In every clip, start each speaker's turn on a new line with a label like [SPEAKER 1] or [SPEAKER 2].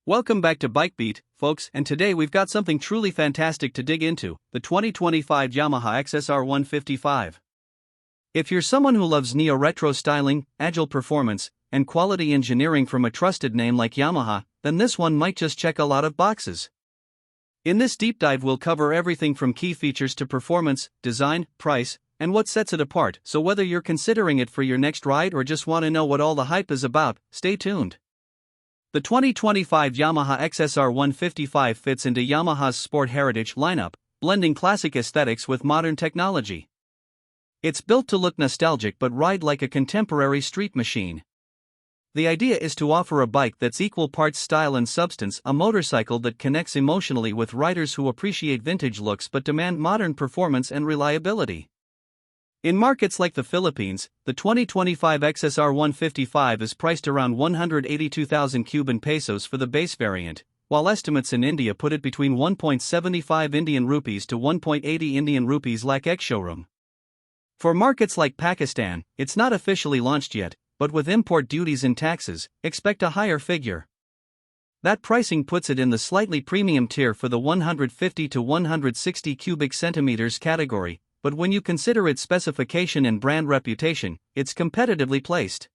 [SPEAKER 1] Welcome back to BikeBeat, folks, and today we've got something truly fantastic to dig into, the 2025 Yamaha XSR155. If you're someone who loves neo-retro styling, agile performance, and quality engineering from a trusted name like Yamaha, then this one might just check a lot of boxes. In this deep dive we'll cover everything from key features to performance, design, price, and what sets it apart, so whether you're considering it for your next ride or just want to know what all the hype is about, stay tuned. The 2025 Yamaha XSR155 fits into Yamaha's sport heritage lineup, blending classic aesthetics with modern technology. It's built to look nostalgic but ride like a contemporary street machine. The idea is to offer a bike that's equal parts style and substance, a motorcycle that connects emotionally with riders who appreciate vintage looks but demand modern performance and reliability. In markets like the Philippines, the 2025 XSR155 is priced around 182,000 Cuban pesos for the base variant, while estimates in India put it between 1.75 Indian rupees to 1.80 Indian rupees lakh ex-showroom. For markets like Pakistan, it's not officially launched yet, but with import duties and taxes, expect a higher figure. That pricing puts it in the slightly premium tier for the 150 to 160 cubic centimeters category, but when you consider its specification and brand reputation, it's competitively placed.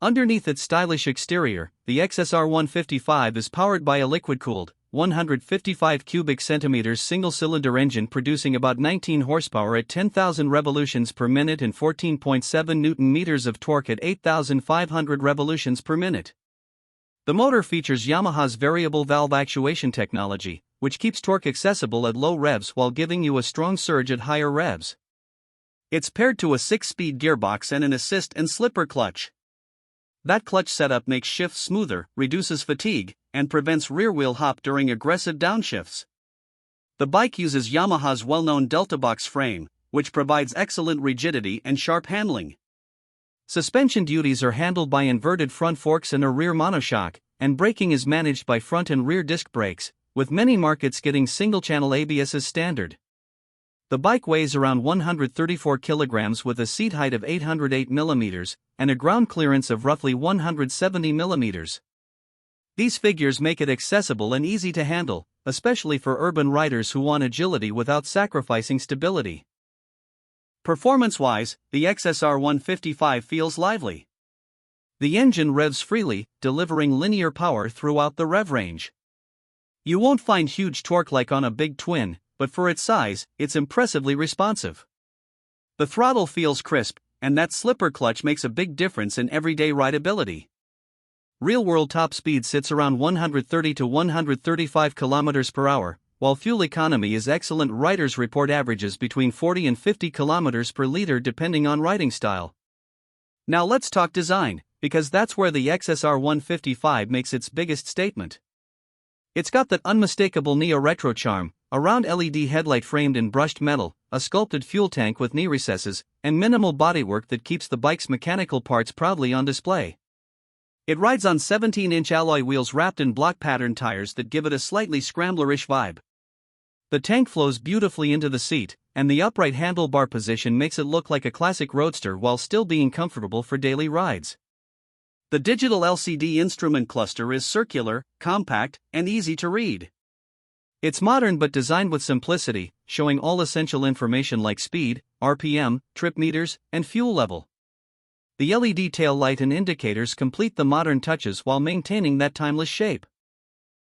[SPEAKER 1] Underneath its stylish exterior, the XSR155 is powered by a liquid-cooled, 155 cubic centimeters single-cylinder engine producing about 19 horsepower at 10,000 revolutions per minute and 14.7 Newton-meters of torque at 8,500 revolutions per minute. The motor features Yamaha's variable valve actuation technology, which keeps torque accessible at low revs while giving you a strong surge at higher revs. It's paired to a 6-speed gearbox and an assist and slipper clutch. That clutch setup makes shifts smoother, reduces fatigue, and prevents rear-wheel hop during aggressive downshifts. The bike uses Yamaha's well-known Deltabox frame, which provides excellent rigidity and sharp handling. Suspension duties are handled by inverted front forks and a rear monoshock, and braking is managed by front and rear disc brakes, with many markets getting single-channel ABS as standard. The bike weighs around 134 kilograms with a seat height of 808 millimeters and a ground clearance of roughly 170 millimeters. These figures make it accessible and easy to handle, especially for urban riders who want agility without sacrificing stability. Performance-wise, the XSR155 feels lively. The engine revs freely, delivering linear power throughout the rev range. You won't find huge torque like on a big twin, but for its size, it's impressively responsive. The throttle feels crisp, and that slipper clutch makes a big difference in everyday rideability. Real-world top speed sits around 130 to 135 km per hour, while fuel economy is excellent. Riders report averages between 40 and 50 km per liter depending on riding style. Now let's talk design, because that's where the XSR155 makes its biggest statement. It's got that unmistakable neo-retro charm, a round LED headlight framed in brushed metal, a sculpted fuel tank with knee recesses, and minimal bodywork that keeps the bike's mechanical parts proudly on display. It rides on 17-inch alloy wheels wrapped in block pattern tires that give it a slightly scramblerish vibe. The tank flows beautifully into the seat, and the upright handlebar position makes it look like a classic roadster while still being comfortable for daily rides. The digital LCD instrument cluster is circular, compact, and easy to read. It's modern but designed with simplicity, showing all essential information like speed, RPM, trip meters, and fuel level. The LED tail light and indicators complete the modern touches while maintaining that timeless shape.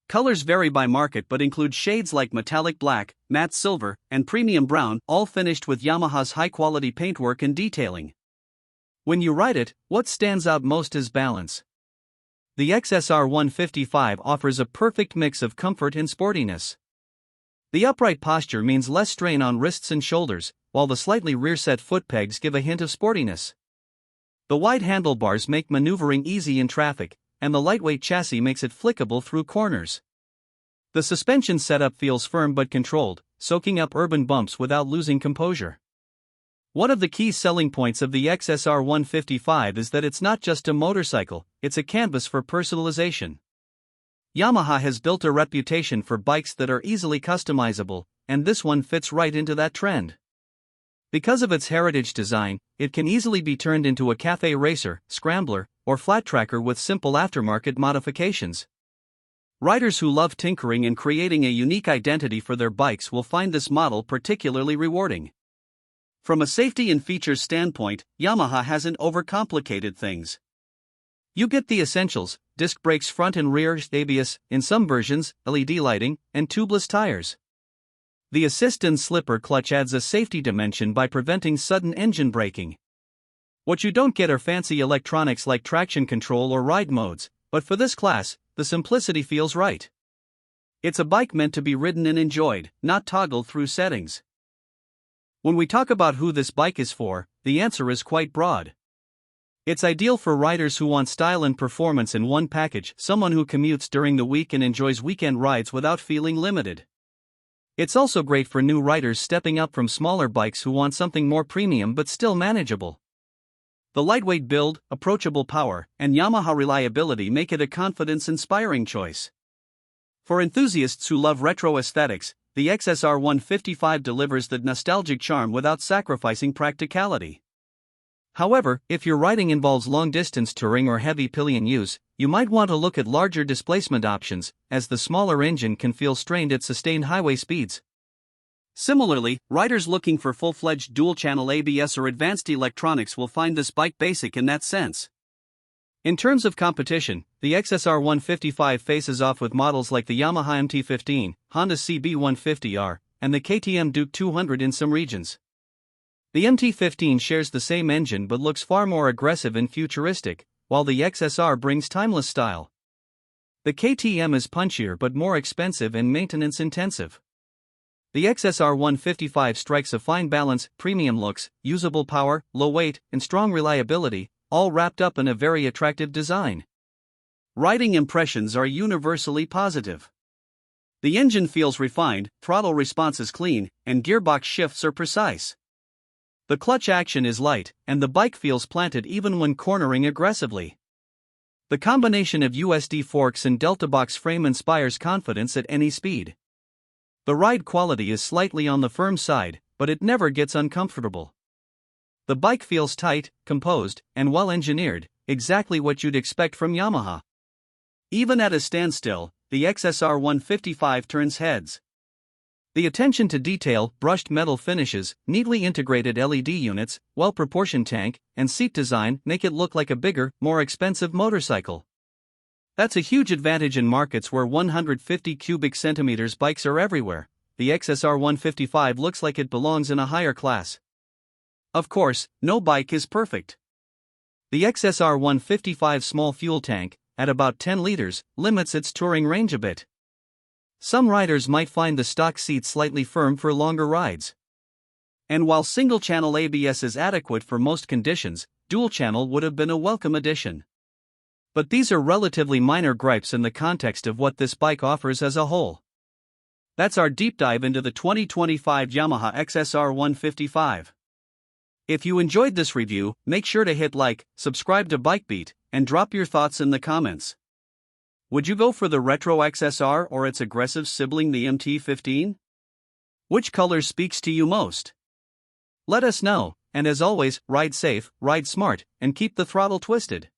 [SPEAKER 1] Colors vary by market but include shades like metallic black, matte silver, and premium brown, all finished with Yamaha's high-quality paintwork and detailing. When you ride it, what stands out most is balance. The XSR155 offers a perfect mix of comfort and sportiness. The upright posture means less strain on wrists and shoulders, while the slightly rear-set foot pegs give a hint of sportiness. The wide handlebars make maneuvering easy in traffic, and the lightweight chassis makes it flickable through corners. The suspension setup feels firm but controlled, soaking up urban bumps without losing composure. One of the key selling points of the XSR155 is that it's not just a motorcycle, it's a canvas for personalization. Yamaha has built a reputation for bikes that are easily customizable, and this one fits right into that trend. Because of its heritage design, it can easily be turned into a cafe racer, scrambler, or flat tracker with simple aftermarket modifications. Riders who love tinkering and creating a unique identity for their bikes will find this model particularly rewarding. From a safety and features standpoint, Yamaha hasn't overcomplicated things. You get the essentials: disc brakes front and rear, ABS, in some versions, LED lighting, and tubeless tires. The assist and slipper clutch adds a safety dimension by preventing sudden engine braking. What you don't get are fancy electronics like traction control or ride modes, but for this class, the simplicity feels right. It's a bike meant to be ridden and enjoyed, not toggled through settings. When we talk about who this bike is for, the answer is quite broad. It's ideal for riders who want style and performance in one package, someone who commutes during the week and enjoys weekend rides without feeling limited. It's also great for new riders stepping up from smaller bikes who want something more premium but still manageable. The lightweight build, approachable power, and Yamaha reliability make it a confidence-inspiring choice. For enthusiasts who love retro aesthetics, the XSR155 delivers the nostalgic charm without sacrificing practicality. However, if your riding involves long-distance touring or heavy pillion use, you might want to look at larger displacement options, as the smaller engine can feel strained at sustained highway speeds. Similarly, riders looking for full-fledged dual-channel ABS or advanced electronics will find this bike basic in that sense. In terms of competition, the XSR155 faces off with models like the Yamaha MT-15, Honda CB150R, and the KTM Duke 200 in some regions. The MT-15 shares the same engine but looks far more aggressive and futuristic, while the XSR brings timeless style. The KTM is punchier but more expensive and maintenance-intensive. The XSR155 strikes a fine balance: premium looks, usable power, low weight, and strong reliability, all wrapped up in a very attractive design. Riding impressions are universally positive. The engine feels refined, throttle response is clean, and gearbox shifts are precise. The clutch action is light, and the bike feels planted even when cornering aggressively. The combination of USD forks and Deltabox frame inspires confidence at any speed. The ride quality is slightly on the firm side, but it never gets uncomfortable. The bike feels tight, composed, and well-engineered, exactly what you'd expect from Yamaha. Even at a standstill, the XSR155 turns heads. The attention to detail, brushed metal finishes, neatly integrated LED units, well-proportioned tank, and seat design make it look like a bigger, more expensive motorcycle. That's a huge advantage in markets where 150 cubic centimeters bikes are everywhere. The XSR155 looks like it belongs in a higher class. Of course, no bike is perfect. The XSR155's small fuel tank, at about 10 liters, limits its touring range a bit. Some riders might find the stock seat slightly firm for longer rides. And while single-channel ABS is adequate for most conditions, dual-channel would have been a welcome addition. But these are relatively minor gripes in the context of what this bike offers as a whole. That's our deep dive into the 2025 Yamaha XSR155. If you enjoyed this review, make sure to hit like, subscribe to BikeBeat, and drop your thoughts in the comments. Would you go for the retro XSR or its aggressive sibling, the MT-15? Which color speaks to you most? Let us know, and as always, ride safe, ride smart, and keep the throttle twisted.